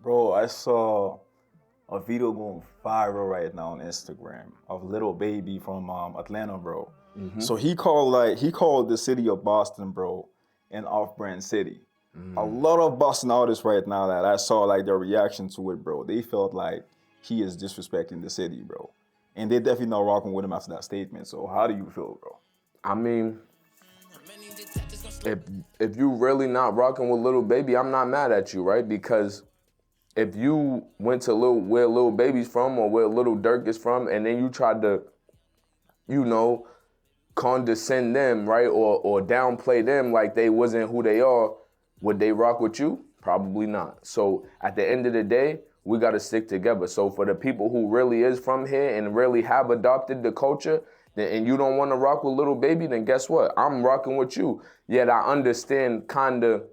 Bro, I saw a video going viral right now on Instagram of Little Baby from Atlanta, bro. So he called the city of Boston, bro, an off-brand city. A lot of Boston artists right now that I saw like their reaction to it, bro. They felt like he is disrespecting the city, bro. And they definitely not rocking with him after that statement. So how do you feel, bro? I mean, if you really not rocking with Little Baby, I'm not mad at you, right? Because if you went to where Little Baby's from or where Little Durk is from, and then you tried to, condescend them, right, or downplay them like they wasn't who they are, would they rock with you? Probably not. So at the end of the day, we got to stick together. So for the people who really is from here and really have adopted the culture, and you don't want to rock with Little Baby, then guess what? I'm rocking with you. Yet I understand kind of,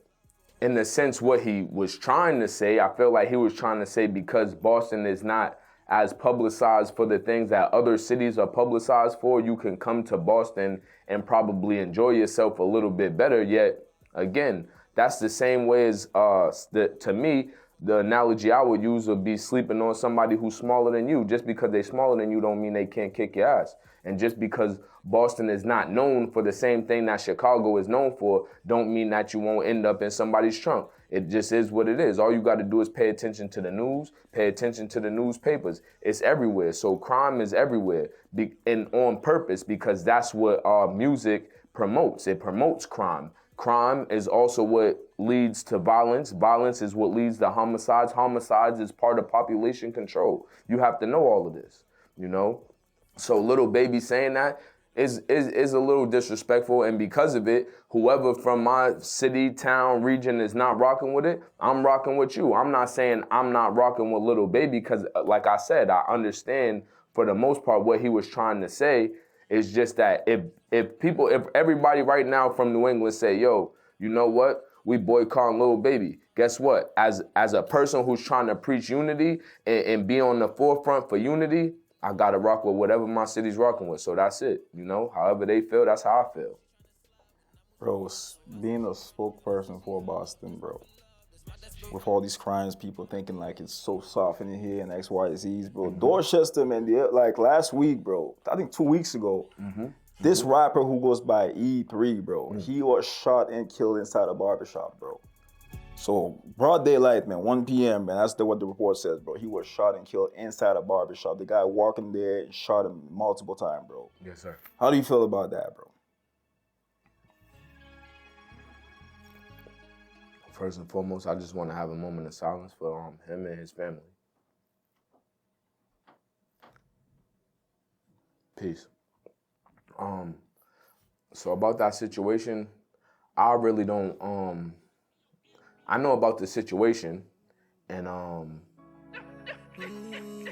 in a sense, what he was trying to say. I feel like he was trying to say because Boston is not as publicized for the things that other cities are publicized for, you can come to Boston and probably enjoy yourself a little bit better. Yet, again, that's the same way as, to me, the analogy I would use would be sleeping on somebody who's smaller than you. Just because they're smaller than you don't mean they can't kick your ass. And just because Boston is not known for the same thing that Chicago is known for, don't mean that you won't end up in somebody's trunk. It just is what it is. All you got to do is pay attention to the news, pay attention to the newspapers. It's everywhere. So crime is everywhere, and on purpose, because that's what our music promotes. It promotes crime. Crime is also what leads to violence. Violence is what leads to homicides. Homicides is part of population control. You have to know all of this, So Little Baby saying that is a little disrespectful, and because of it, whoever from my city, town, region is not rocking with it, I'm rocking with you. I'm not saying I'm not rocking with Little Baby because, like I said, I understand for the most part what he was trying to say. Is just that if everybody right now from New England say, yo, you know what? We boycotting Little Baby. Guess what? As a person who's trying to preach unity and be on the forefront for unity, I gotta rock with whatever my city's rocking with. So that's it. However they feel, that's how I feel. Bro, being a spokesperson for Boston, bro, with all these crimes, people thinking like it's so soft in here and X, Y, Z's, bro. Dorchester, man, like last week, bro, I think 2 weeks ago, this rapper who goes by E3, bro, he was shot and killed inside a barbershop, bro. So broad daylight, man, 1 p.m., man, that's what the report says, bro. He was shot and killed inside a barbershop. The guy walking there and shot him multiple times, bro. Yes, sir. How do you feel about that, bro? First and foremost, I just want to have a moment of silence for him and his family. Peace. So about that situation, I really don't, I know about the situation, and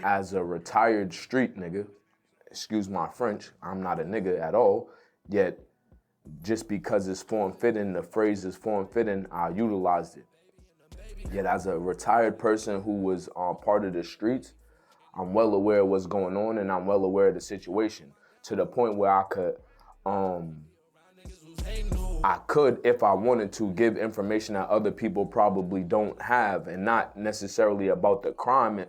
as a retired street nigga, excuse my French, I'm not a nigga at all, yet just because it's form-fitting, the phrase is form-fitting, I utilized it. Yet as a retired person who was part of the streets, I'm well aware of what's going on, and I'm well aware of the situation, to the point where I could, if I wanted to, give information that other people probably don't have, and not necessarily about the crime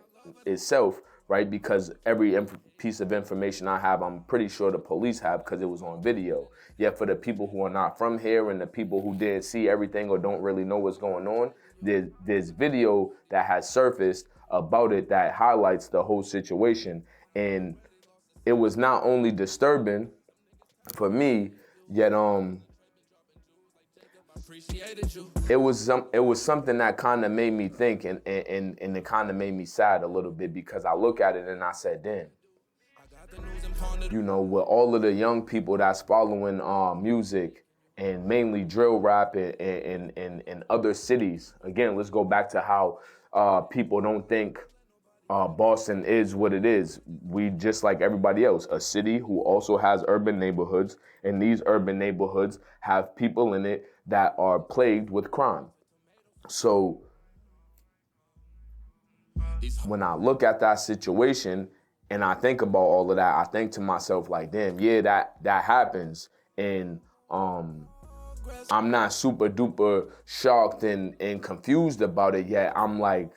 itself, right? Because every piece of information I have, I'm pretty sure the police have because it was on video. Yet for the people who are not from here and the people who didn't see everything or don't really know what's going on, there's video that has surfaced about it that highlights the whole situation. And it was not only disturbing for me, yet it was something that kind of made me think, and it kind of made me sad a little bit, because I look at it and I said, damn, with all of the young people that's following music and mainly drill rap in other cities. Again, let's go back to how people don't think Boston is what it is. We, just like everybody else, a city who also has urban neighborhoods, and these urban neighborhoods have people in it that are plagued with crime. So when I look at that situation and I think about all of that, I think to myself like, damn, yeah, that happens. And I'm not super duper shocked and confused about it yet. I'm like,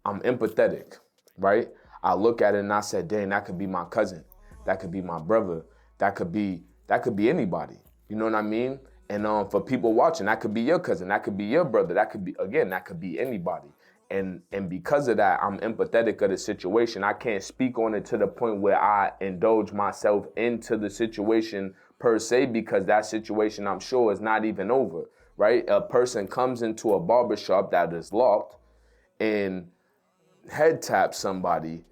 I'm empathetic, right? I look at it and I said, dang, that could be my cousin. That could be my brother. That could be anybody. You know what I mean? And for people watching, that could be your cousin. That could be your brother. That could be anybody. And because of that, I'm empathetic of the situation. I can't speak on it to the point where I indulge myself into the situation per se, because that situation, I'm sure, is not even over, right? A person comes into a barbershop that is locked and head taps somebody,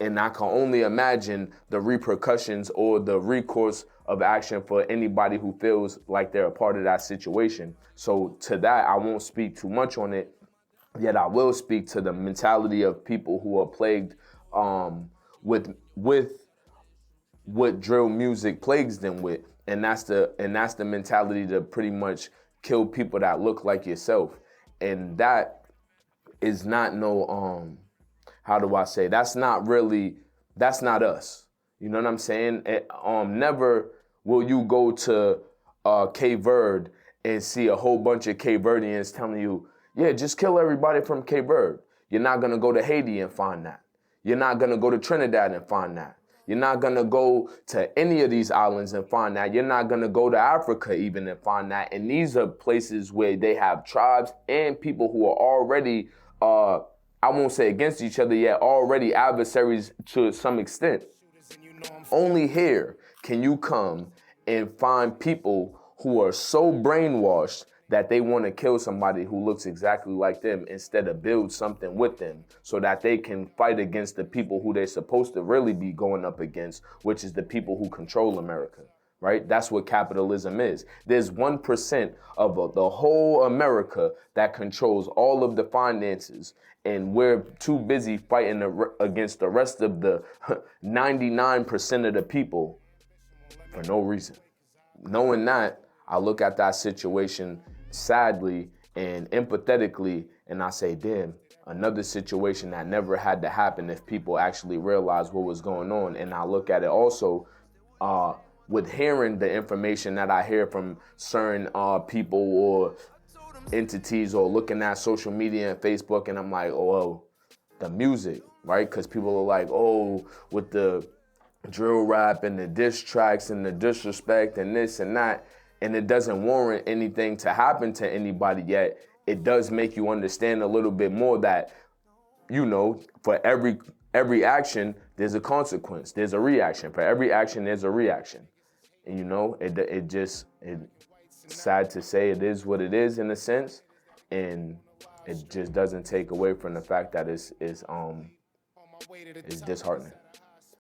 and I can only imagine the repercussions or the recourse of action for anybody who feels like they're a part of that situation. So to that, I won't speak too much on it, yet I will speak to the mentality of people who are plagued with what drill music plagues them with, and that's the mentality to pretty much kill people that look like yourself, and that is not no how do I say, that's not us. You know what I'm saying? Never will you go to Cape Verde and see a whole bunch of Cape Verdeans telling you, yeah, just kill everybody from Cape Verde. You're not gonna go to Haiti and find that. You're not gonna go to Trinidad and find that. You're not gonna go to any of these islands and find that. You're not gonna go to Africa even and find that. And these are places where they have tribes and people who are already, I won't say against each other yet, already adversaries to some extent. Only here can you come and find people who are so brainwashed that they want to kill somebody who looks exactly like them instead of build something with them so that they can fight against the people who they're supposed to really be going up against, which is the people who control America, right? That's what capitalism is. There's 1% of the whole America that controls all of the finances, and we're too busy fighting against the rest of the 99% of the people for no reason. Knowing that, I look at that situation sadly and empathetically, and I say, damn, another situation that never had to happen if people actually realized what was going on. And I look at it also with hearing the information that I hear from certain people or entities, or looking at social media and Facebook, and I'm like, oh, the music, right? Because people are like, oh, with the drill rap and the diss tracks and the disrespect and this and that, and it doesn't warrant anything to happen to anybody yet. It does make you understand a little bit more that, you know, for every action, there's a consequence. There's a reaction. For every action, there's a reaction. And you know, it's sad to say, it is what it is in a sense, and it just doesn't take away from the fact that it's disheartening.